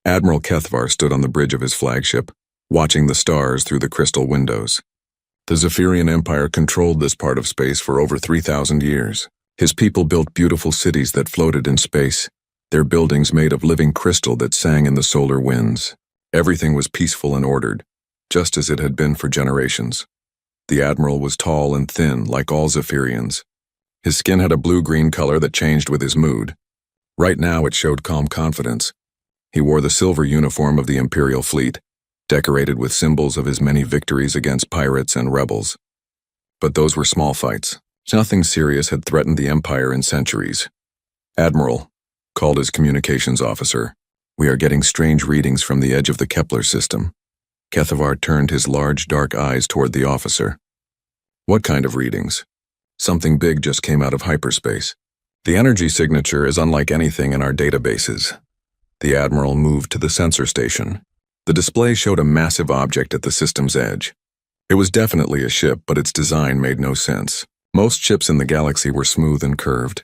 Admiral Kethvar stood on the bridge of his flagship, watching the stars through the crystal windows. The Zephyrian Empire controlled this part of space for over 3,000 years. His people built beautiful cities that floated in space, their buildings made of living crystal that sang in the solar winds. Everything was peaceful and ordered, just as it had been for generations. The Admiral was tall and thin, like all Zephyrians. His skin had a blue-green color that changed with his mood. Right now it showed calm confidence. He wore the silver uniform of the Imperial fleet, decorated with symbols of his many victories against pirates and rebels. But those were small fights. Nothing serious had threatened the Empire in centuries. "Admiral," called his communications officer, "we are getting strange readings from the edge of the Kepler system." Kethvar turned his large, dark eyes toward the officer. "What kind of readings?" "Something big just came out of hyperspace. The energy signature is unlike anything in our databases." The Admiral moved to the sensor station. The display showed a massive object at the system's edge. It was definitely a ship, but its design made no sense. Most ships in the galaxy were smooth and curved,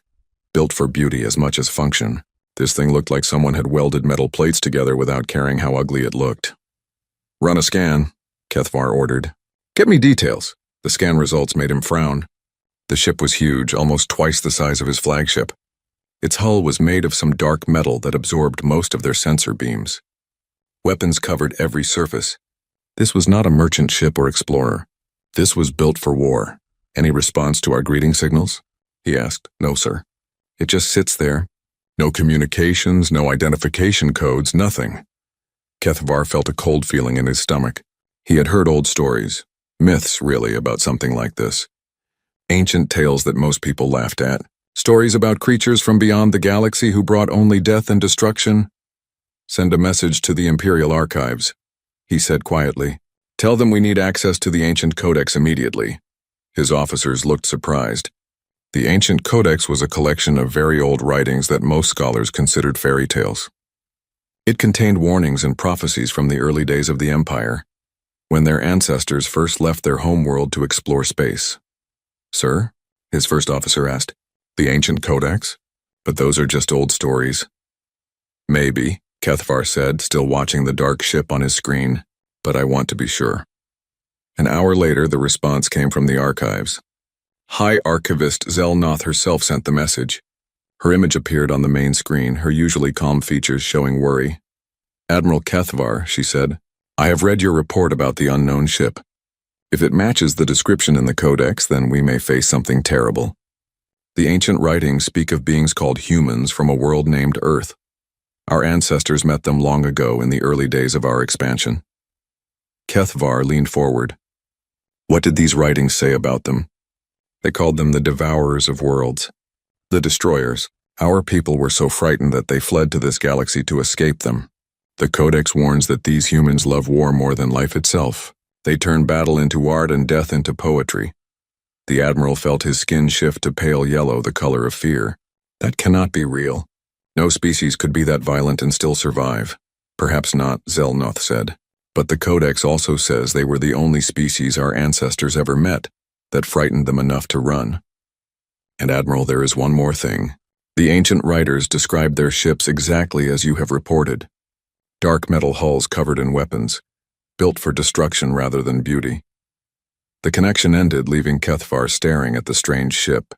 built for beauty as much as function. This thing looked like someone had welded metal plates together without caring how ugly it looked. "Run a scan," Kethvar ordered. "Get me details." The scan results made him frown. The ship was huge, almost twice the size of his flagship. Its hull was made of some dark metal that absorbed most of their sensor beams. Weapons covered every surface. This was not a merchant ship or explorer. This was built for war. "Any response to our greeting signals?" he asked. "No, sir. It just sits there. No communications, no identification codes, nothing." Kethvar felt a cold feeling in his stomach. He had heard old stories, myths really, about something like this. Ancient tales that most people laughed at. Stories about creatures from beyond the galaxy who brought only death and destruction. "Send a message to the Imperial Archives," he said quietly. "Tell them we need access to the Ancient Codex immediately." His officers looked surprised. The Ancient Codex was a collection of very old writings that most scholars considered fairy tales. It contained warnings and prophecies from the early days of the Empire, when their ancestors first left their homeworld to explore space. "Sir?" his first officer asked. "The Ancient Codex? But those are just old stories." "Maybe," Kethvar said, still watching the dark ship on his screen, "but I want to be sure." An hour later, the response came from the archives. High Archivist Zelnoth herself sent the message. Her image appeared on the main screen, her usually calm features showing worry. "Admiral Kethvar," she said, "I have read your report about the unknown ship. If it matches the description in the Codex, then we may face something terrible. The ancient writings speak of beings called humans from a world named Earth. Our ancestors met them long ago in the early days of our expansion." Kethvar leaned forward. "What did these writings say about them?" "They called them the Devourers of Worlds, the Destroyers. Our people were so frightened that they fled to this galaxy to escape them. The Codex warns that these humans love war more than life itself. They turn battle into art and death into poetry." The Admiral felt his skin shift to pale yellow, the color of fear. That cannot be real. No species could be that violent and still survive. "Perhaps not," Zelnoth said. "But the Codex also says they were the only species our ancestors ever met that frightened them enough to run. And Admiral, there is one more thing. The ancient writers described their ships exactly as you have reported. Dark metal hulls covered in weapons, built for destruction rather than beauty." The connection ended, leaving Kethvar staring at the strange ship.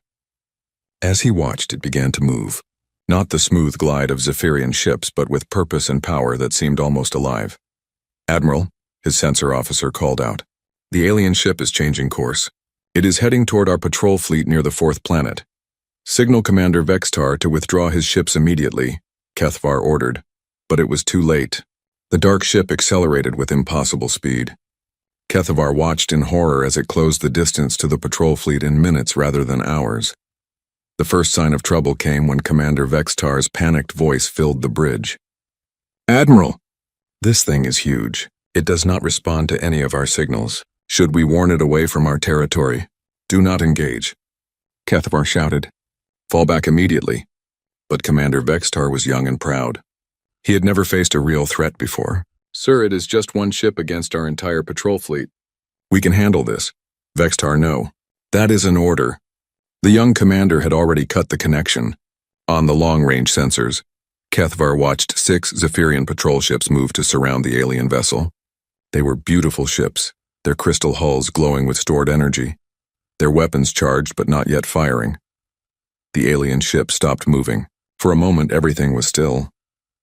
As he watched, it began to move. Not the smooth glide of Zephyrian ships, but with purpose and power that seemed almost alive. "Admiral," his sensor officer called out, "the alien ship is changing course. It is heading toward our patrol fleet near the 4th planet. Signal Commander Vextar to withdraw his ships immediately," Kethvar ordered. But it was too late. The dark ship accelerated with impossible speed. Kethvar watched in horror as it closed the distance to the patrol fleet in minutes rather than hours. The first sign of trouble came when Commander Vextar's panicked voice filled the bridge. "Admiral! This thing is huge. It does not respond to any of our signals. Should we warn it away from our territory? Do not engage." Kethvar shouted. "Fall back immediately." But Commander Vextar was young and proud. He had never faced a real threat before. "Sir, it is just one ship against our entire patrol fleet." "We can handle this." Vextar, "No. That is an order." The young commander had already cut the connection. On the long-range sensors, Kethvar watched 6 Zephyrian patrol ships move to surround the alien vessel. They were beautiful ships, their crystal hulls glowing with stored energy, their weapons charged but not yet firing. The alien ship stopped moving. For a moment, everything was still.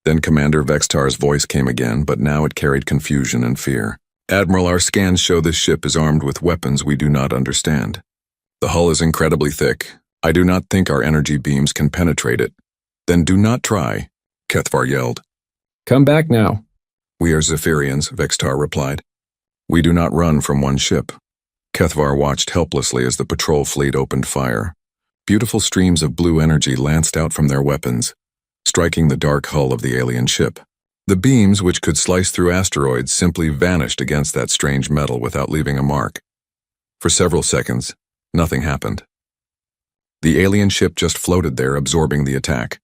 Then Commander Vextar's voice came again, but now it carried confusion and fear. "Admiral, our scans show this ship is armed with weapons we do not understand. The hull is incredibly thick. I do not think our energy beams can penetrate it." "Then do not try," Kethvar yelled. "Come back now." "We are Zephyrians," Vextar replied. "We do not run from one ship." Kethvar watched helplessly as the patrol fleet opened fire. Beautiful streams of blue energy lanced out from their weapons, striking the dark hull of the alien ship. The beams, which could slice through asteroids, simply vanished against that strange metal without leaving a mark. For several seconds, nothing happened. The alien ship just floated there, absorbing the attack.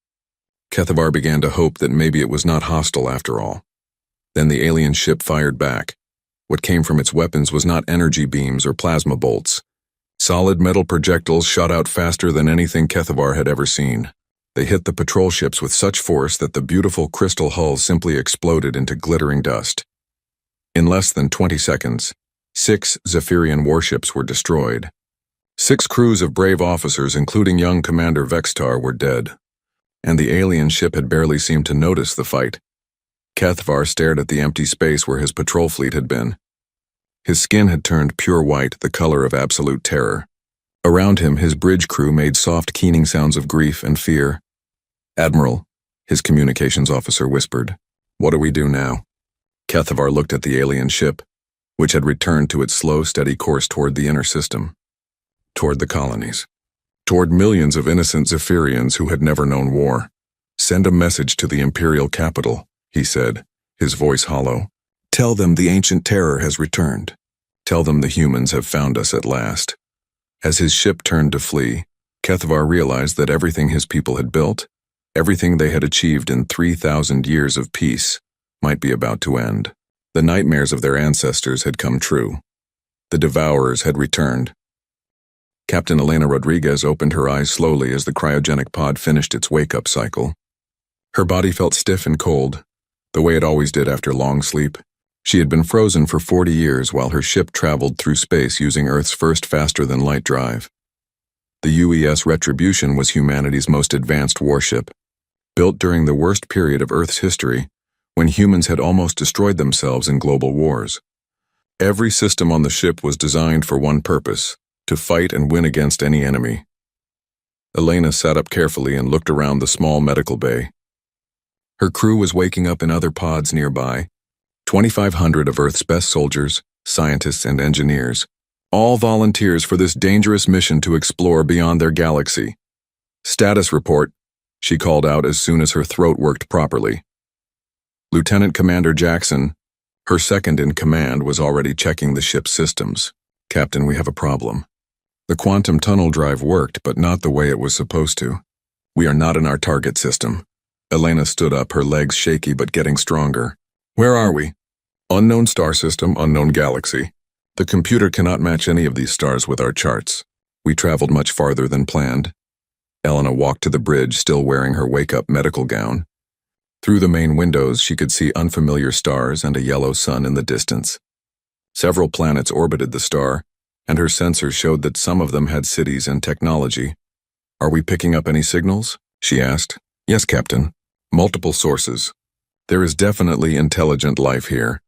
Kethvar began to hope that maybe it was not hostile after all. Then the alien ship fired back. What came from its weapons was not energy beams or plasma bolts. Solid metal projectiles shot out faster than anything Kethvar had ever seen. They hit the patrol ships with such force that the beautiful crystal hulls simply exploded into glittering dust. In less than 20 seconds, 6 Zephyrian warships were destroyed. 6 crews of brave officers, including young Commander Vextar, were dead. And the alien ship had barely seemed to notice the fight. Kethvar stared at the empty space where his patrol fleet had been. His skin had turned pure white, the color of absolute terror. Around him, his bridge crew made soft, keening sounds of grief and fear. "Admiral," his communications officer whispered, "what do we do now?" Kethvar looked at the alien ship, which had returned to its slow, steady course toward the inner system, toward the colonies, toward millions of innocent Zephyrians who had never known war. "Send a message to the Imperial capital," he said, his voice hollow. "Tell them the ancient terror has returned. Tell them the humans have found us at last." As his ship turned to flee, Kethvar realized that everything his people had built, everything they had achieved in 3,000 years of peace, might be about to end. The nightmares of their ancestors had come true. The devourers had returned. Captain Elena Rodriguez opened her eyes slowly as the cryogenic pod finished its wake-up cycle. Her body felt stiff and cold, the way it always did after long sleep. She had been frozen for 40 years while her ship traveled through space using Earth's first faster-than-light drive. The UES Retribution was humanity's most advanced warship, built during the worst period of Earth's history, when humans had almost destroyed themselves in global wars. Every system on the ship was designed for one purpose: to fight and win against any enemy. Elena sat up carefully and looked around the small medical bay. Her crew was waking up in other pods nearby, 2,500 of Earth's best soldiers, scientists, and engineers, all volunteers for this dangerous mission to explore beyond their galaxy. "Status report," she called out as soon as her throat worked properly. Lieutenant Commander Jackson, her second in command, was already checking the ship's systems. "Captain, we have a problem. The quantum tunnel drive worked, but not the way it was supposed to. We are not in our target system." Elena stood up, her legs shaky but getting stronger. "Where are we?" "Unknown star system, unknown galaxy. The computer cannot match any of these stars with our charts. We traveled much farther than planned." Elena walked to the bridge, still wearing her wake-up medical gown. Through the main windows, she could see unfamiliar stars and a yellow sun in the distance. Several planets orbited the star, and her sensors showed that some of them had cities and technology. "Are we picking up any signals?" she asked. "Yes, Captain. Multiple sources. There is definitely intelligent life here,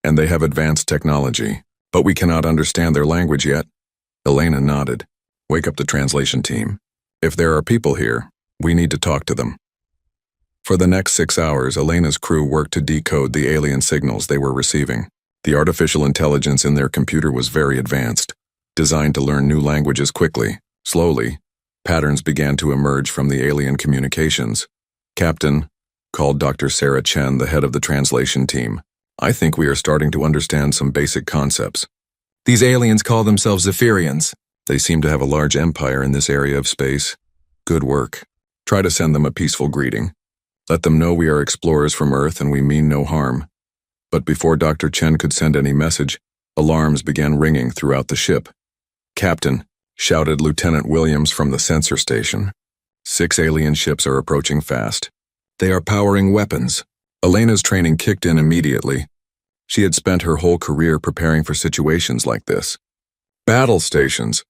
and they have advanced technology, but we cannot understand their language yet." Elena nodded. "Wake up the translation team. If there are people here, we need to talk to them." For the next 6 hours, Elena's crew worked to decode the alien signals they were receiving. The artificial intelligence in their computer was very advanced, designed to learn new languages quickly. Slowly, patterns began to emerge from the alien communications. "Captain," called Dr. Sarah Chen, the head of the translation team, "I think we are starting to understand some basic concepts." "These aliens call themselves Zephyrians." "They seem to have a large empire in this area of space. Good work. Try to send them a peaceful greeting. Let them know we are explorers from Earth and we mean no harm." But before Dr. Chen could send any message, alarms began ringing throughout the ship. "Captain," shouted Lieutenant Williams from the sensor station, 6 alien ships are approaching fast. They are powering weapons. Elena's training kicked in immediately. She had spent her whole career preparing for situations like this. Battle stations.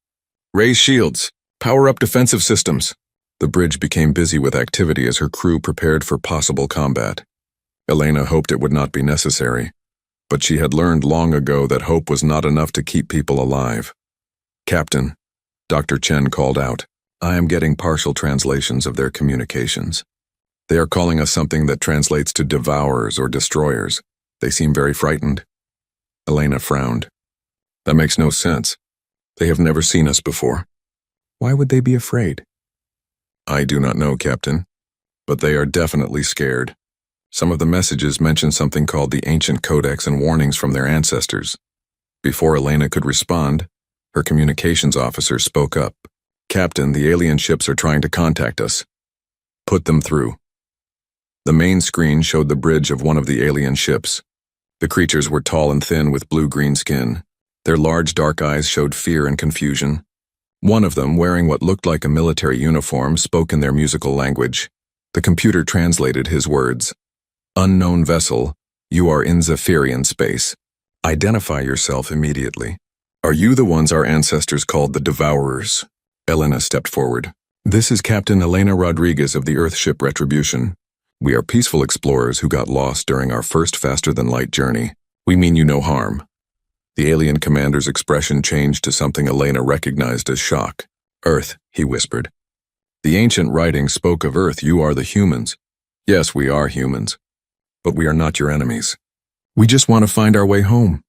Raise shields. Power up defensive systems. The bridge became busy with activity as her crew prepared for possible combat. Elena hoped it would not be necessary, but she had learned long ago that hope was not enough to keep people alive. "Captain," Dr. Chen called out, "I am getting partial translations of their communications. They are calling us something that translates to devourers or destroyers. They seem very frightened." Elena frowned. "That makes no sense. They have never seen us before. Why would they be afraid?" "I do not know, Captain, but they are definitely scared. Some of the messages mention something called the ancient codex and warnings from their ancestors." Before Elena could respond, her communications officer spoke up. "Captain, the alien ships are trying to contact us. Put them through." The main screen showed the bridge of one of the alien ships. The creatures were tall and thin with blue-green skin. Their large dark eyes showed fear and confusion. One of them, wearing what looked like a military uniform, spoke in their musical language. The computer translated his words. "Unknown vessel, you are in Zephyrian space. Identify yourself immediately. Are you the ones our ancestors called the Devourers?" Elena stepped forward. "This is Captain Elena Rodriguez of the Earthship Retribution. We are peaceful explorers who got lost during our first faster-than-light journey. We mean you no harm." The alien commander's expression changed to something Elena recognized as shock. "Earth," he whispered. "The ancient writing spoke of Earth. You are the humans." "Yes, we are humans. But we are not your enemies. We just want to find our way home."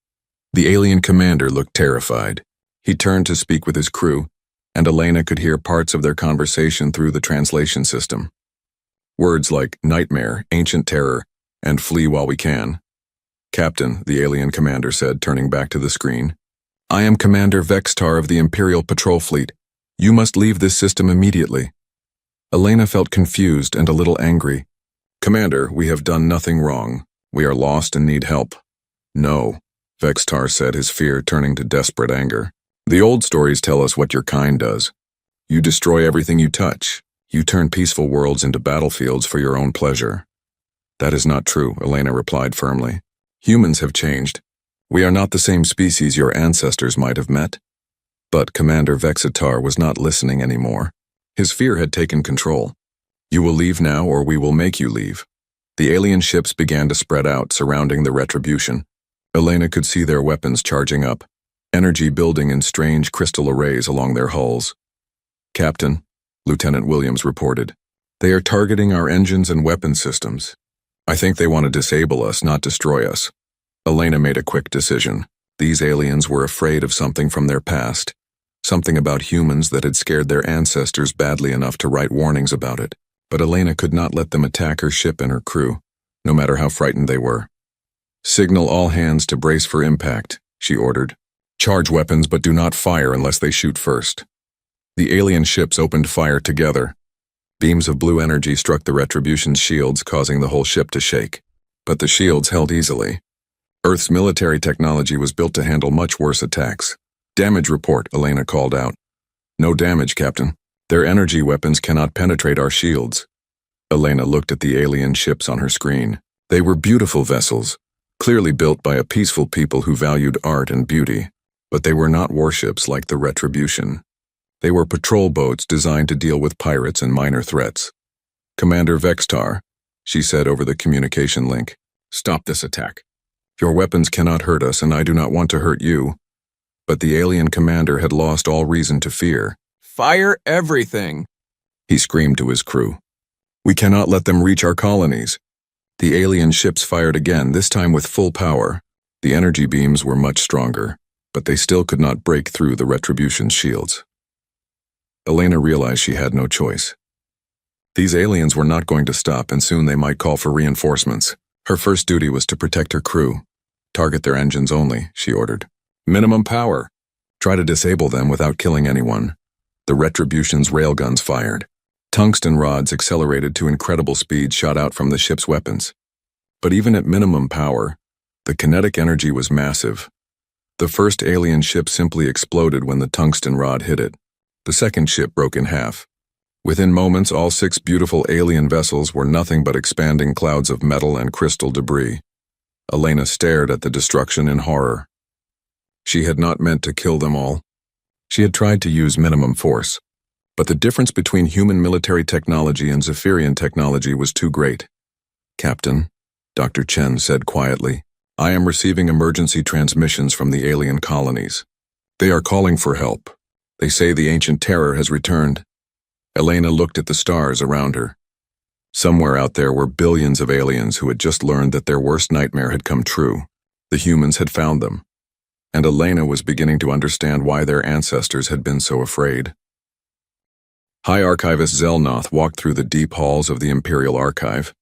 The alien commander looked terrified. He turned to speak with his crew, and Elena could hear parts of their conversation through the translation system. Words like nightmare, ancient terror, and flee while we can. "Captain," the alien commander said, turning back to the screen, "I am Commander Vextar of the Imperial Patrol Fleet. You must leave this system immediately." Elena felt confused and a little angry. "Commander, we have done nothing wrong. We are lost and need help." "No," Vextar said, his fear turning to desperate anger. "The old stories tell us what your kind does. You destroy everything you touch. You turn peaceful worlds into battlefields for your own pleasure." "That is not true," Elena replied firmly. "Humans have changed. We are not the same species your ancestors might have met." But Commander Vexitar was not listening anymore. His fear had taken control. "You will leave now or we will make you leave." The alien ships began to spread out, surrounding the Retribution. Elena could see their weapons charging up, energy building in strange crystal arrays along their hulls. "Captain," Lieutenant Williams reported, "they are targeting our engines and weapon systems. I think they want to disable us, not destroy us." Elena made a quick decision. These aliens were afraid of something from their past, something about humans that had scared their ancestors badly enough to write warnings about it. But Elena could not let them attack her ship and her crew, no matter how frightened they were. "Signal all hands to brace for impact," she ordered. "Charge weapons, but do not fire unless they shoot first." The alien ships opened fire together. Beams of blue energy struck the Retribution's shields, causing the whole ship to shake. But the shields held easily. Earth's military technology was built to handle much worse attacks. "Damage report," Elena called out. "No damage, Captain. Their energy weapons cannot penetrate our shields." Elena looked at the alien ships on her screen. They were beautiful vessels, clearly built by a peaceful people who valued art and beauty. But they were not warships like the Retribution. They were patrol boats designed to deal with pirates and minor threats. "Commander Vextar," she said over the communication link, "stop this attack. Your weapons cannot hurt us, and I do not want to hurt you." But the alien commander had lost all reason to fear. "Fire everything!" he screamed to his crew. "We cannot let them reach our colonies." The alien ships fired again, this time with full power. The energy beams were much stronger, but they still could not break through the Retribution's shields. Elena realized she had no choice. These aliens were not going to stop, and soon they might call for reinforcements. Her first duty was to protect her crew. "Target their engines only," she ordered. "Minimum power. Try to disable them without killing anyone." The Retribution's railguns fired. Tungsten rods accelerated to incredible speed shot out from the ship's weapons. But even at minimum power, the kinetic energy was massive. The first alien ship simply exploded when the tungsten rod hit it. The second ship broke in half. Within moments, all 6 beautiful alien vessels were nothing but expanding clouds of metal and crystal debris. Elena stared at the destruction in horror. She had not meant to kill them all. She had tried to use minimum force, but the difference between human military technology and Zephyrian technology was too great. "Captain," Dr. Chen said quietly, "I am receiving emergency transmissions from the alien colonies. They are calling for help. They say the ancient terror has returned." Elena looked at the stars around her. Somewhere out there were billions of aliens who had just learned that their worst nightmare had come true. The humans had found them. And Elena was beginning to understand why their ancestors had been so afraid. High Archivist Zelnoth walked through the deep halls of the Imperial Archive,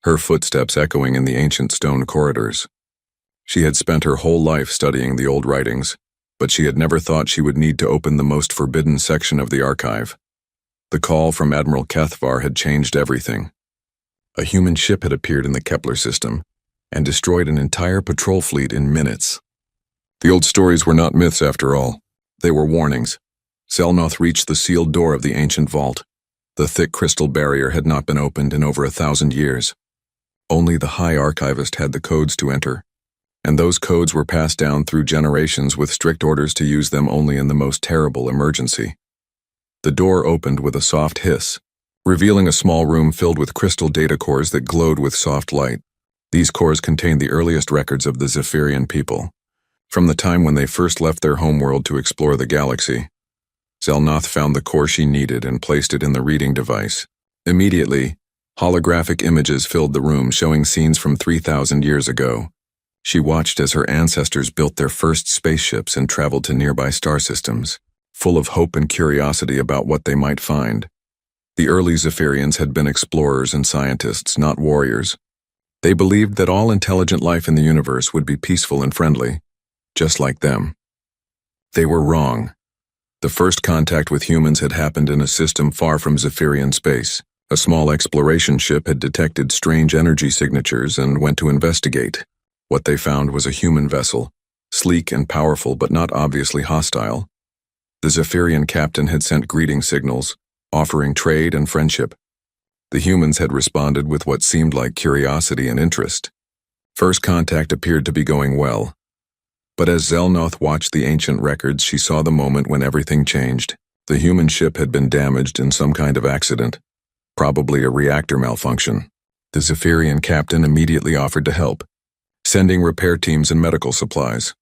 her footsteps echoing in the ancient stone corridors. She had spent her whole life studying the old writings, but she had never thought she would need to open the most forbidden section of the archive. The call from Admiral Kethvar had changed everything. A human ship had appeared in the Kepler system and destroyed an entire patrol fleet in minutes. The old stories were not myths after all. They were warnings. Zelnoth reached the sealed door of the ancient vault. The thick crystal barrier had not been opened in over 1,000 years. Only the High Archivist had the codes to enter, and those codes were passed down through generations with strict orders to use them only in the most terrible emergency. The door opened with a soft hiss, revealing a small room filled with crystal data cores that glowed with soft light. These cores contained the earliest records of the Zephyrian people, from the time when they first left their homeworld to explore the galaxy. Zelnoth found the core she needed and placed it in the reading device. Immediately, holographic images filled the room showing scenes from 3,000 years ago. She watched as her ancestors built their first spaceships and traveled to nearby star systems, full of hope and curiosity about what they might find. The early Zephyrians had been explorers and scientists, not warriors. They believed that all intelligent life in the universe would be peaceful and friendly, just like them. They were wrong. The first contact with humans had happened in a system far from Zephyrian space. A small exploration ship had detected strange energy signatures and went to investigate. What they found was a human vessel, sleek and powerful but not obviously hostile. The Zephyrian captain had sent greeting signals, offering trade and friendship. The humans had responded with what seemed like curiosity and interest. First contact appeared to be going well. But as Zelnoth watched the ancient records, she saw the moment when everything changed. The human ship had been damaged in some kind of accident, probably a reactor malfunction. The Zephyrian captain immediately offered to help, sending repair teams and medical supplies.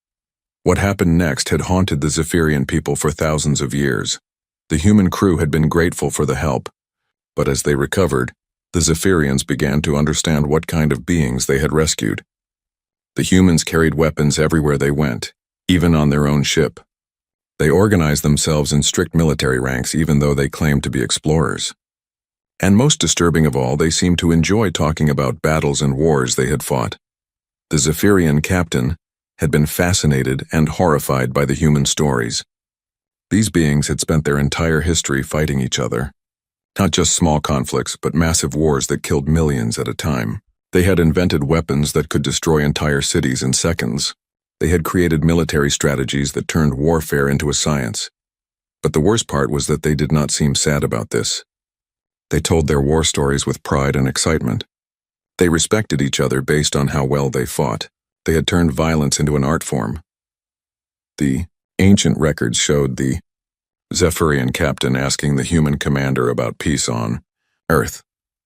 What happened next had haunted the Zephyrian people for thousands of years. The human crew had been grateful for the help, but as they recovered, the Zephyrians began to understand what kind of beings they had rescued. The humans carried weapons everywhere they went, even on their own ship. They organized themselves in strict military ranks even though they claimed to be explorers. And most disturbing of all, they seemed to enjoy talking about battles and wars they had fought. The Zephyrian captain had been fascinated and horrified by the human stories. These beings had spent their entire history fighting each other. Not just small conflicts, but massive wars that killed millions at a time. They had invented weapons that could destroy entire cities in seconds. They had created military strategies that turned warfare into a science. But the worst part was that they did not seem sad about this. They told their war stories with pride and excitement. They respected each other based on how well they fought. They had turned violence into an art form. The ancient records showed the Zephyrian captain asking the human commander about peace on Earth.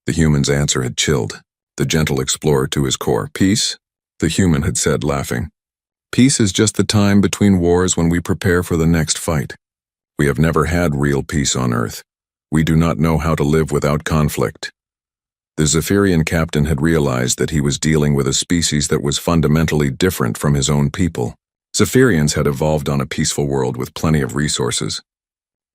The human's answer had chilled the gentle explorer to his core. "Peace?" the human had said, laughing. "Peace is just the time between wars when we prepare for the next fight. We have never had real peace on Earth. We do not know how to live without conflict." The Zephyrian captain had realized that he was dealing with a species that was fundamentally different from his own people. Zephyrians had evolved on a peaceful world with plenty of resources.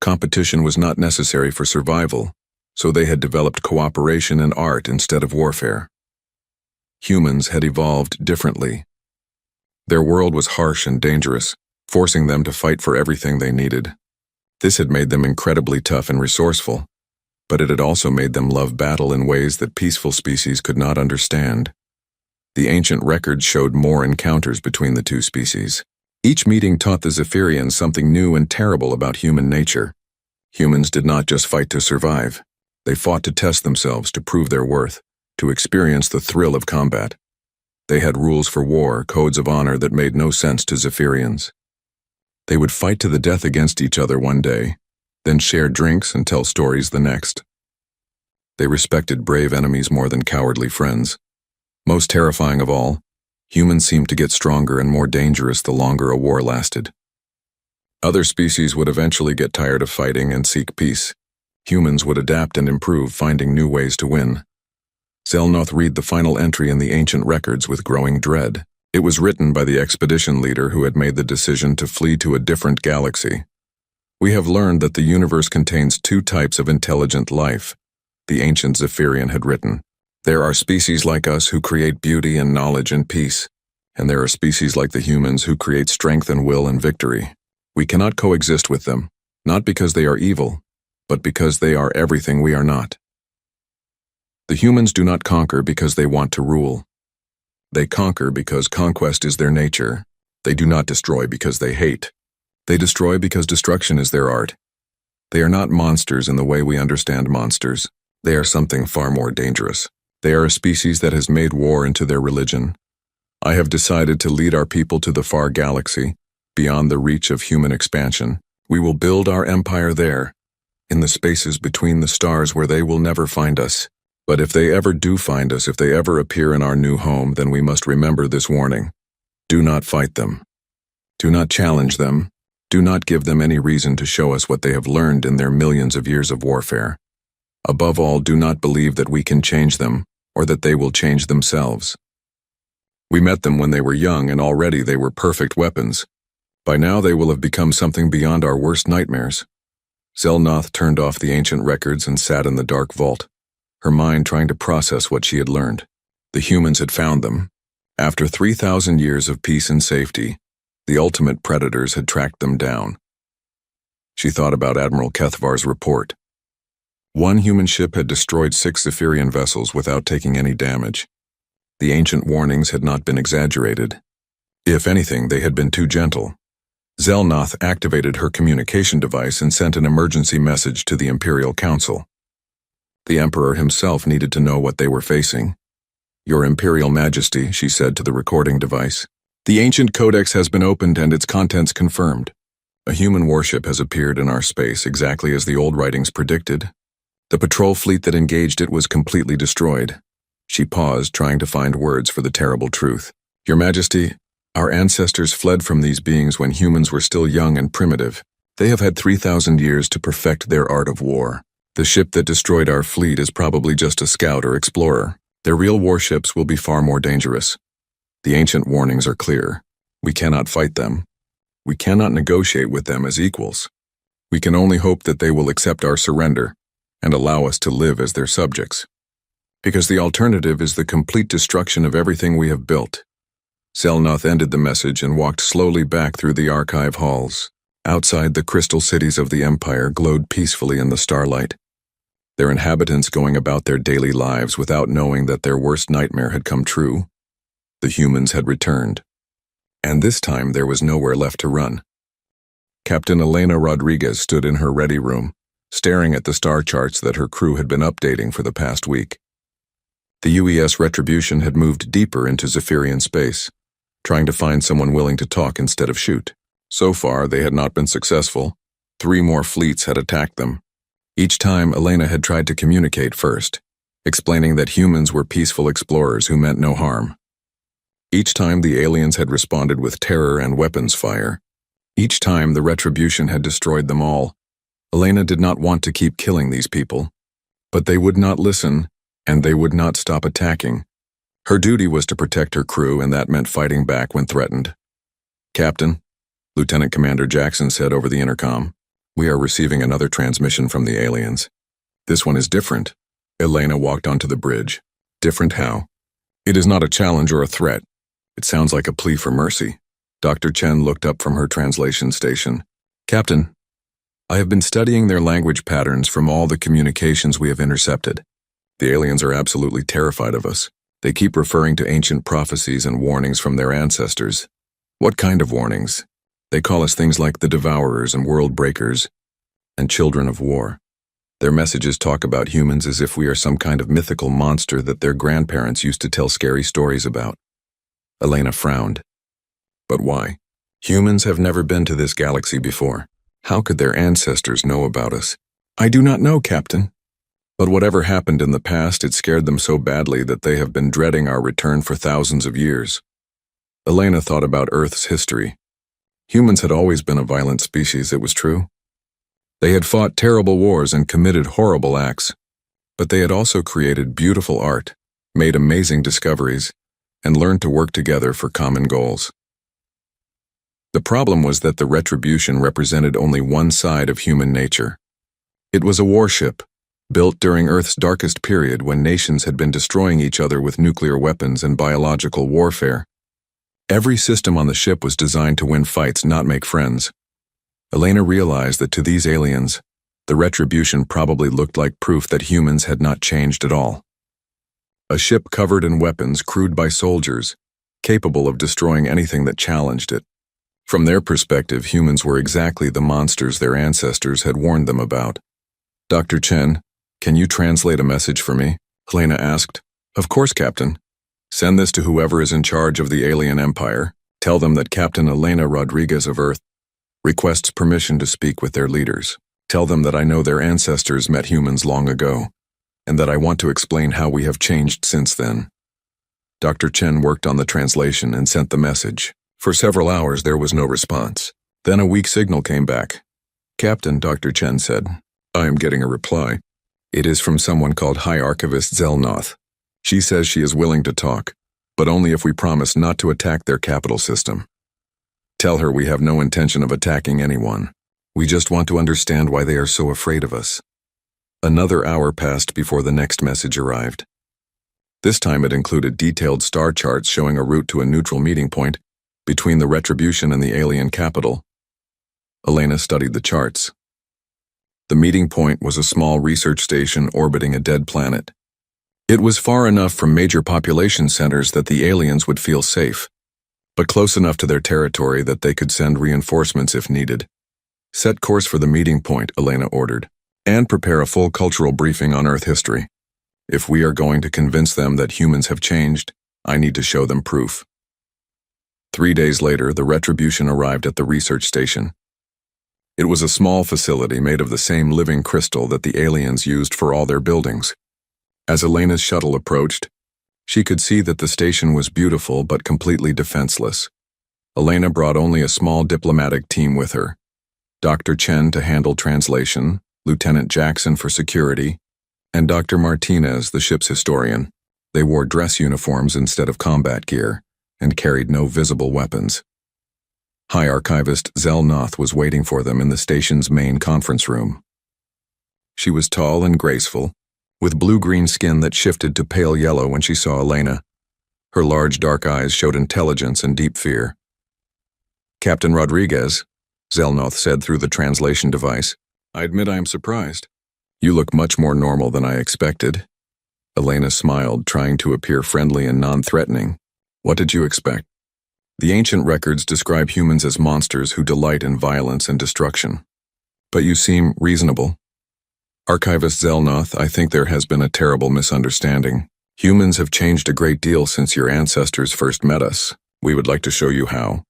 Competition was not necessary for survival, so they had developed cooperation and art instead of warfare. Humans had evolved differently. Their world was harsh and dangerous, forcing them to fight for everything they needed. This had made them incredibly tough and resourceful, but it had also made them love battle in ways that peaceful species could not understand. The ancient records showed more encounters between the two species. Each meeting taught the Zephyrians something new and terrible about human nature. Humans did not just fight to survive. They fought to test themselves, to prove their worth, to experience the thrill of combat. They had rules for war, codes of honor that made no sense to Zephyrians. They would fight to the death against each other one day, then share drinks and tell stories the next. They respected brave enemies more than cowardly friends. Most terrifying of all, humans seemed to get stronger and more dangerous the longer a war lasted. Other species would eventually get tired of fighting and seek peace. Humans would adapt and improve, finding new ways to win. Zelnoth read the final entry in the ancient records with growing dread. It was written by the expedition leader who had made the decision to flee to a different galaxy. We have learned that the universe contains two types of intelligent life, the ancient Zephyrian had written. There are species like us who create beauty and knowledge and peace, and there are species like the humans who create strength and will and victory. We cannot coexist with them, not because they are evil, but because they are everything we are not. The humans do not conquer because they want to rule. They conquer because conquest is their nature. They do not destroy because they hate. They destroy because destruction is their art. They are not monsters in the way we understand monsters. They are something far more dangerous. They are a species that has made war into their religion. I have decided to lead our people to the far galaxy, beyond the reach of human expansion. We will build our empire there, in the spaces between the stars where they will never find us. But if they ever do find us, if they ever appear in our new home, then we must remember this warning. Do not fight them. Do not challenge them. Do not give them any reason to show us what they have learned in their millions of years of warfare. Above all, do not believe that we can change them, or that they will change themselves. We met them when they were young, and already they were perfect weapons. By now they will have become something beyond our worst nightmares. Zelnoth turned off the ancient records and sat in the dark vault, her mind trying to process what she had learned. The humans had found them. After 3,000 years of peace and safety, the ultimate predators had tracked them down. She thought about Admiral Kethvar's report. One human ship had destroyed 6 Zephyrian vessels without taking any damage. The ancient warnings had not been exaggerated. If anything, they had been too gentle. Zelnoth activated her communication device and sent an emergency message to the Imperial Council. The Emperor himself needed to know what they were facing. Your Imperial Majesty, she said to the recording device, the ancient codex has been opened and its contents confirmed. A human warship has appeared in our space exactly as the old writings predicted. The patrol fleet that engaged it was completely destroyed. She paused, trying to find words for the terrible truth. Your Majesty, our ancestors fled from these beings when humans were still young and primitive. They have had 3,000 years to perfect their art of war. The ship that destroyed our fleet is probably just a scout or explorer. Their real warships will be far more dangerous. The ancient warnings are clear. We cannot fight them. We cannot negotiate with them as equals. We can only hope that they will accept our surrender and allow us to live as their subjects. Because the alternative is the complete destruction of everything we have built. Zelnoth ended the message and walked slowly back through the archive halls. Outside, the crystal cities of the Empire glowed peacefully in the starlight, their inhabitants going about their daily lives without knowing that their worst nightmare had come true. The humans had returned. And this time there was nowhere left to run. Captain Elena Rodriguez stood in her ready room, staring at the star charts that her crew had been updating for the past week. The UES Retribution had moved deeper into Zephyrian space, trying to find someone willing to talk instead of shoot. So far, they had not been successful. 3 more fleets had attacked them. Each time, Elena had tried to communicate first, explaining that humans were peaceful explorers who meant no harm. Each time, the aliens had responded with terror and weapons fire. Each time, the Retribution had destroyed them all. Elena did not want to keep killing these people, but they would not listen, and they would not stop attacking. Her duty was to protect her crew, and that meant fighting back when threatened. Captain, Lieutenant Commander Jackson said over the intercom, we are receiving another transmission from the aliens. This one is different. Elena walked onto the bridge. Different how? It is not a challenge or a threat. It sounds like a plea for mercy. Dr. Chen looked up from her translation station. Captain, I have been studying their language patterns from all the communications we have intercepted. The aliens are absolutely terrified of us. They keep referring to ancient prophecies and warnings from their ancestors. What kind of warnings? They call us things like the Devourers and World Breakers. and children of war. Their messages talk about humans as if we are some kind of mythical monster that their grandparents used to tell scary stories about. Elena frowned. But why? Humans have never been to this galaxy before. How could their ancestors know about us? I do not know, Captain. But whatever happened in the past, it scared them so badly that they have been dreading our return for thousands of years. Elena thought about Earth's history. Humans had always been a violent species, it was true. They had fought terrible wars and committed horrible acts, but they had also created beautiful art, made amazing discoveries, and learned to work together for common goals. The problem was that the retribution represented only one side of human nature. It was a warship, built during Earth's darkest period when nations had been destroying each other with nuclear weapons and biological warfare. Every system on the ship was designed to win fights, not make friends. Elena realized that to these aliens, the retribution probably looked like proof that humans had not changed at all. A ship covered in weapons crewed by soldiers, capable of destroying anything that challenged it. From their perspective, humans were exactly the monsters their ancestors had warned them about. Dr. Chen, can you translate a message for me? Elena asked. Of course, Captain. Send this to whoever is in charge of the alien empire. Tell them that Captain Elena Rodriguez of Earth requests permission to speak with their leaders. Tell them that I know their ancestors met humans long ago, and that I want to explain how we have changed since then. Dr. Chen worked on the translation and sent the message. For several hours there was no response. Then a weak signal came back. Captain, Dr. Chen said, I am getting a reply. It is from someone called High Archivist Zelnoth. She says she is willing to talk, but only if we promise not to attack their capital system. Tell her we have no intention of attacking anyone. We just want to understand why they are so afraid of us. Another hour passed before the next message arrived. This time it included detailed star charts showing a route to a neutral meeting point between the Retribution and the alien capital. Elena studied the charts. The meeting point was a small research station orbiting a dead planet. It was far enough from major population centers that the aliens would feel safe, but close enough to their territory that they could send reinforcements if needed. Set course for the meeting point, Elena ordered, and prepare a full cultural briefing on Earth history. If we are going to convince them that humans have changed, I need to show them proof. 3 days later, the Retribution arrived at the research station. It was a small facility made of the same living crystal that the aliens used for all their buildings. As Elena's shuttle approached, she could see that the station was beautiful but completely defenseless. Elena brought only a small diplomatic team with her. Dr. Chen to handle translation, Lieutenant Jackson for security, and Dr. Martinez, the ship's historian. They wore dress uniforms instead of combat gear, and carried no visible weapons. High Archivist Zelnoth was waiting for them in the station's main conference room. She was tall and graceful, with blue-green skin that shifted to pale yellow when she saw Elena. Her large dark eyes showed intelligence and deep fear. Captain Rodriguez, Zelnoth said through the translation device, I admit I am surprised. You look much more normal than I expected. Elena smiled, trying to appear friendly and non-threatening. What did you expect? The ancient records describe humans as monsters who delight in violence and destruction. But you seem reasonable. Archivist Zelnoth, I think there has been a terrible misunderstanding. Humans have changed a great deal since your ancestors first met us. We would like to show you how.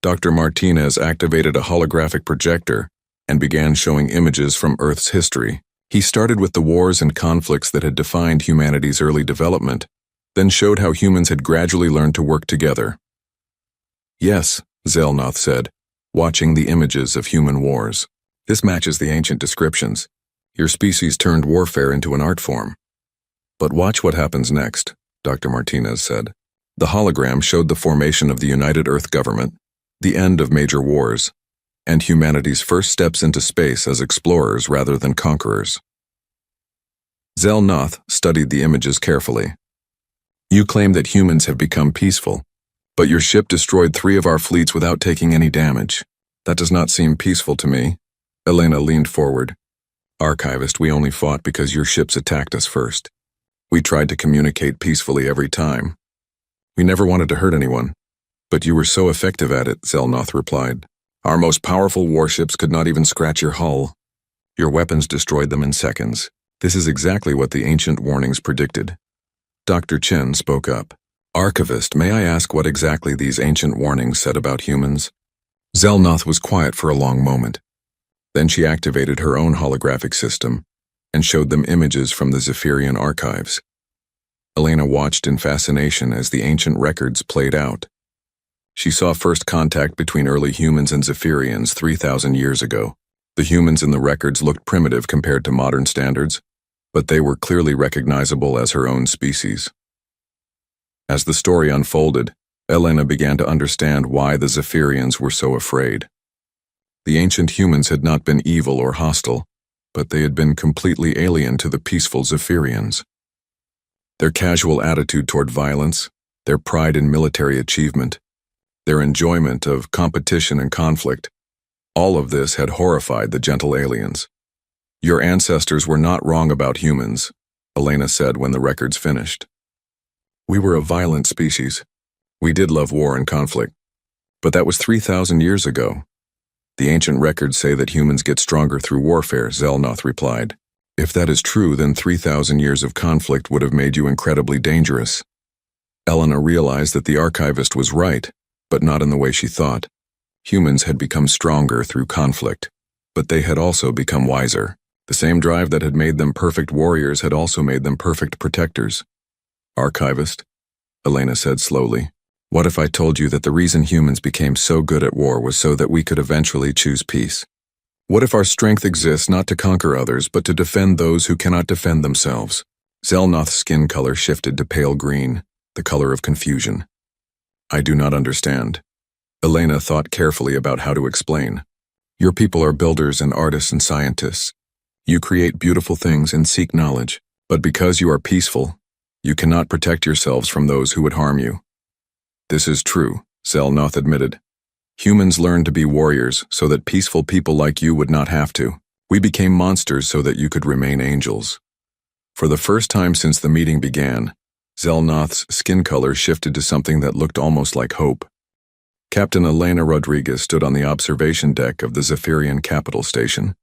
Dr. Martinez activated a holographic projector and began showing images from Earth's history. He started with the wars and conflicts that had defined humanity's early development, then showed how humans had gradually learned to work together. Yes, Zelnoth said, watching the images of human wars. This matches the ancient descriptions. Your species turned warfare into an art form. But watch what happens next, Dr. Martinez said. The hologram showed the formation of the United Earth government, the end of major wars, and humanity's first steps into space as explorers rather than conquerors. Zelnoth studied the images carefully. You claim that humans have become peaceful, but your ship destroyed 3 of our fleets without taking any damage. That does not seem peaceful to me. Elena leaned forward. Archivist, we only fought because your ships attacked us first. We tried to communicate peacefully every time. We never wanted to hurt anyone. But you were so effective at it, Zelnoth replied. Our most powerful warships could not even scratch your hull. Your weapons destroyed them in seconds. This is exactly what the ancient warnings predicted. Dr. Chen spoke up. Archivist, may I ask what exactly these ancient warnings said about humans? Zelnoth was quiet for a long moment. Then she activated her own holographic system and showed them images from the Zephyrian archives. Elena watched in fascination as the ancient records played out. She saw first contact between early humans and Zephyrians 3,000 years ago. The humans in the records looked primitive compared to modern standards, but they were clearly recognizable as her own species. As the story unfolded, Elena began to understand why the Zephyrians were so afraid. The ancient humans had not been evil or hostile, but they had been completely alien to the peaceful Zephyrians. Their casual attitude toward violence, their pride in military achievement, their enjoyment of competition and conflict, all of this had horrified the gentle aliens. Your ancestors were not wrong about humans, Elena said when the records finished. We were a violent species. We did love war and conflict. But that was 3,000 years ago. The ancient records say that humans get stronger through warfare, Zelnoth replied. If that is true, then 3,000 years of conflict would have made you incredibly dangerous. Elena realized that the archivist was right, but not in the way she thought. Humans had become stronger through conflict, but they had also become wiser. The same drive that had made them perfect warriors had also made them perfect protectors. Archivist, Elena said slowly, what if I told you that the reason humans became so good at war was so that we could eventually choose peace? What if our strength exists not to conquer others, but to defend those who cannot defend themselves? Zelnoth's skin color shifted to pale green, the color of confusion. I do not understand. Elena thought carefully about how to explain. Your people are builders and artists and scientists. You create beautiful things and seek knowledge, but because you are peaceful, you cannot protect yourselves from those who would harm you. This is true, Zelnoth admitted. Humans learned to be warriors so that peaceful people like you would not have to. We became monsters so that you could remain angels. For the first time since the meeting began, Zelnoth's skin color shifted to something that looked almost like hope. Captain Elena Rodriguez stood on the observation deck of the Zephyrian capital station,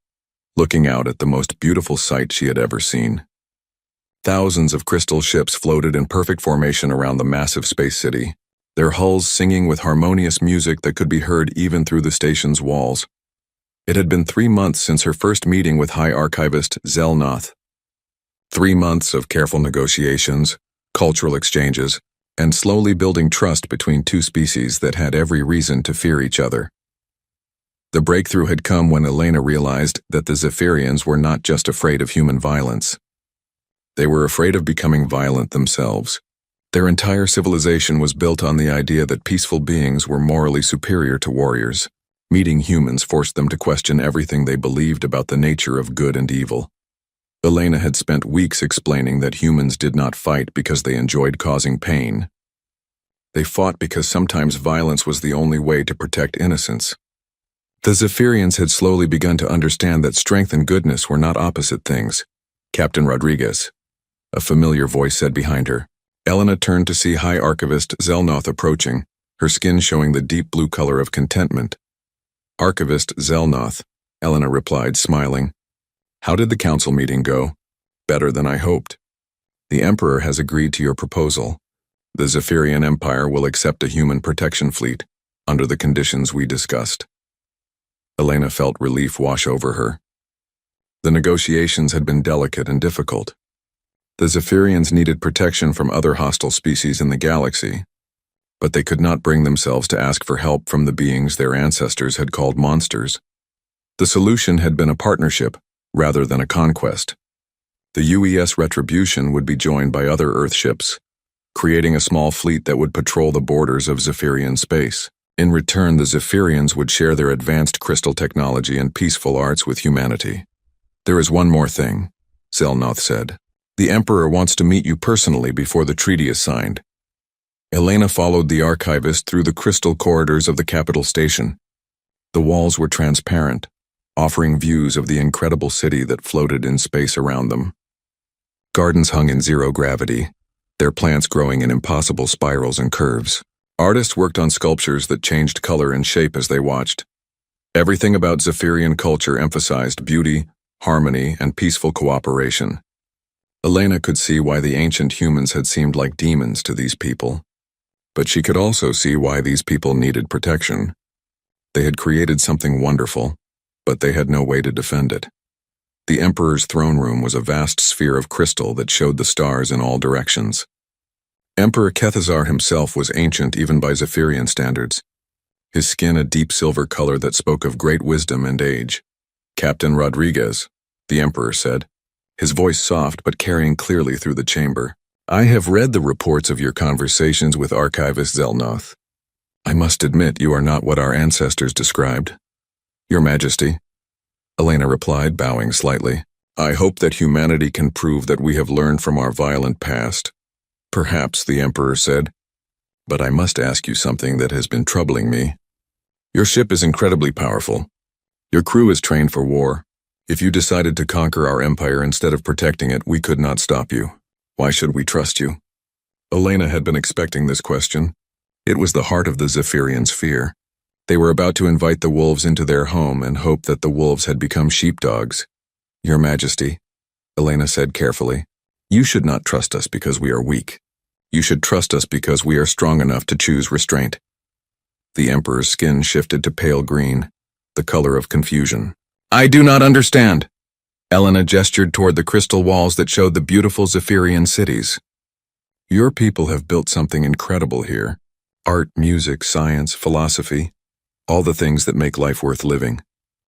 looking out at the most beautiful sight she had ever seen. Thousands of crystal ships floated in perfect formation around the massive space city, their hulls singing with harmonious music that could be heard even through the station's walls. It had been 3 months since her first meeting with High Archivist Zelnoth. 3 months of careful negotiations, cultural exchanges, and slowly building trust between two species that had every reason to fear each other. The breakthrough had come when Elena realized that the Zephyrians were not just afraid of human violence. They were afraid of becoming violent themselves. Their entire civilization was built on the idea that peaceful beings were morally superior to warriors. Meeting humans forced them to question everything they believed about the nature of good and evil. Elena had spent weeks explaining that humans did not fight because they enjoyed causing pain. They fought because sometimes violence was the only way to protect innocence. The Zephyrians had slowly begun to understand that strength and goodness were not opposite things. Captain Rodriguez, a familiar voice said behind her. Elena turned to see High Archivist Zelnoth approaching, her skin showing the deep blue color of contentment. Archivist Zelnoth, Elena replied, smiling. How did the council meeting go? Better than I hoped. The Emperor has agreed to your proposal. The Zephyrian Empire will accept a human protection fleet, under the conditions we discussed. Elena felt relief wash over her. The negotiations had been delicate and difficult. The Zephyrians needed protection from other hostile species in the galaxy, but they could not bring themselves to ask for help from the beings their ancestors had called monsters. The solution had been a partnership, rather than a conquest. The UES Retribution would be joined by other Earth ships, creating a small fleet that would patrol the borders of Zephyrian space. In return, the Zephyrians would share their advanced crystal technology and peaceful arts with humanity. There is one more thing, Zelnoth said. The Emperor wants to meet you personally before the treaty is signed. Elena followed the archivist through the crystal corridors of the capital station. The walls were transparent, offering views of the incredible city that floated in space around them. Gardens hung in zero gravity, their plants growing in impossible spirals and curves. Artists worked on sculptures that changed color and shape as they watched. Everything about Zephyrian culture emphasized beauty, harmony, and peaceful cooperation. Elena could see why the ancient humans had seemed like demons to these people. But she could also see why these people needed protection. They had created something wonderful, but they had no way to defend it. The Emperor's throne room was a vast sphere of crystal that showed the stars in all directions. Emperor Kethazar himself was ancient even by Zephyrian standards, his skin a deep silver color that spoke of great wisdom and age. "Captain Rodriguez," the Emperor said, his voice soft but carrying clearly through the chamber. "I have read the reports of your conversations with Archivist Zelnoth. I must admit you are not what our ancestors described." "Your Majesty," Elena replied, bowing slightly. "I hope that humanity can prove that we have learned from our violent past." "Perhaps," the Emperor said, "but I must ask you something that has been troubling me. Your ship is incredibly powerful. Your crew is trained for war. If you decided to conquer our empire instead of protecting it, we could not stop you. Why should we trust you?" Elena had been expecting this question. It was the heart of the Zephyrians' fear. They were about to invite the wolves into their home and hope that the wolves had become sheepdogs. "Your Majesty," Elena said carefully, "you should not trust us because we are weak. You should trust us because we are strong enough to choose restraint." The Emperor's skin shifted to pale green, the color of confusion. "I do not understand." Elena gestured toward the crystal walls that showed the beautiful Zephyrian cities. "Your people have built something incredible here. Art, music, science, philosophy, all the things that make life worth living.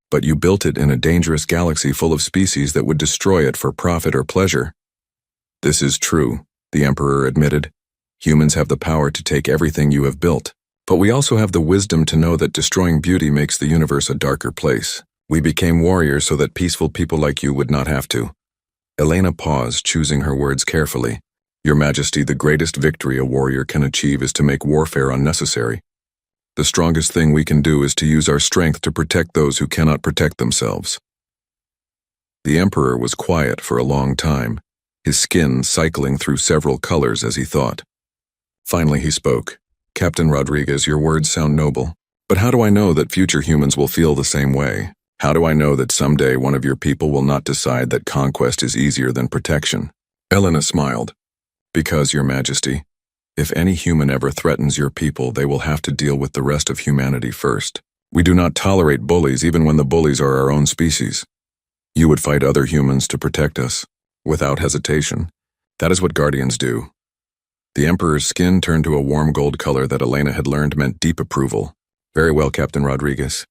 But you built it in a dangerous galaxy full of species that would destroy it for profit or pleasure." "This is true," the Emperor admitted. "Humans have the power to take everything you have built. But we also have the wisdom to know that destroying beauty makes the universe a darker place. We became warriors so that peaceful people like you would not have to." Elena paused, choosing her words carefully. "Your Majesty, the greatest victory a warrior can achieve is to make warfare unnecessary. The strongest thing we can do is to use our strength to protect those who cannot protect themselves." The Emperor was quiet for a long time, his skin cycling through several colors as he thought. Finally he spoke. "Captain Rodriguez, your words sound noble. But how do I know that future humans will feel the same way? How do I know that someday one of your people will not decide that conquest is easier than protection?" Elena smiled. "Because, Your Majesty, if any human ever threatens your people, they will have to deal with the rest of humanity first. We do not tolerate bullies even when the bullies are our own species. You would fight other humans to protect us, without hesitation. That is what guardians do." The Emperor's skin turned to a warm gold color that Elena had learned meant deep approval. "Very well, Captain Rodriguez.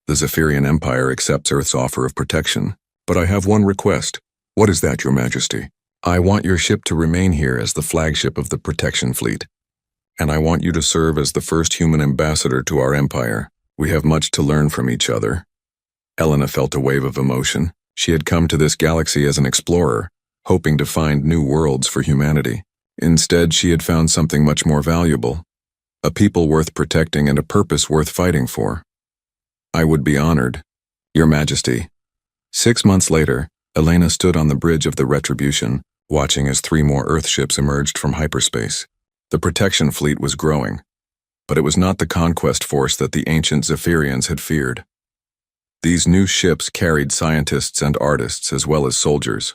The Zephyrian Empire accepts Earth's offer of protection. But I have one request." "What is that, Your Majesty?" "I want your ship to remain here as the flagship of the protection fleet. And I want you to serve as the first human ambassador to our empire. We have much to learn from each other." Elena felt a wave of emotion. She had come to this galaxy as an explorer, hoping to find new worlds for humanity. Instead, she had found something much more valuable, a people worth protecting and a purpose worth fighting for. "I would be honored, Your Majesty." 6 months later, Elena stood on the bridge of the Retribution, watching as 3 more Earth ships emerged from hyperspace. The protection fleet was growing, but it was not the conquest force that the ancient Zephyrians had feared. These new ships carried scientists and artists as well as soldiers.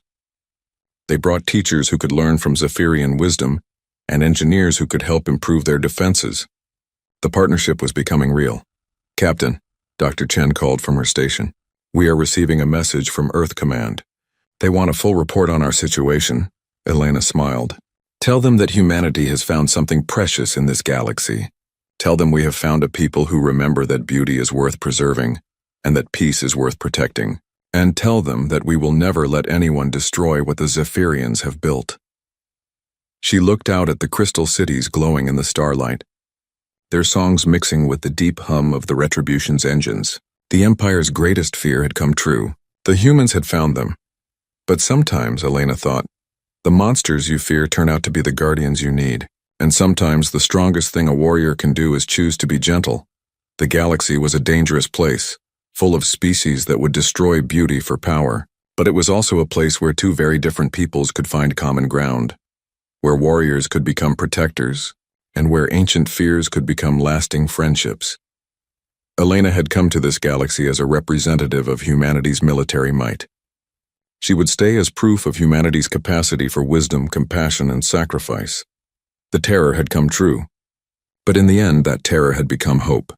They brought teachers who could learn from Zephyrian wisdom and engineers who could help improve their defenses. The partnership was becoming real. "Captain," Dr. Chen called from her station, "we are receiving a message from Earth Command. They want a full report on our situation." Elena smiled. "Tell them that humanity has found something precious in this galaxy. Tell them we have found a people who remember that beauty is worth preserving and that peace is worth protecting. And tell them that we will never let anyone destroy what the Zephyrians have built." She looked out at the crystal cities glowing in the starlight, their songs mixing with the deep hum of the Retribution's engines. The Empire's greatest fear had come true. The humans had found them. But sometimes, Elena thought, the monsters you fear turn out to be the guardians you need. And sometimes the strongest thing a warrior can do is choose to be gentle. The galaxy was a dangerous place, full of species that would destroy beauty for power. But it was also a place where 2 very different peoples could find common ground, where warriors could become protectors, and where ancient fears could become lasting friendships. Elena had come to this galaxy as a representative of humanity's military might. She would stay as proof of humanity's capacity for wisdom, compassion, and sacrifice. The terror had come true. But in the end, that terror had become hope.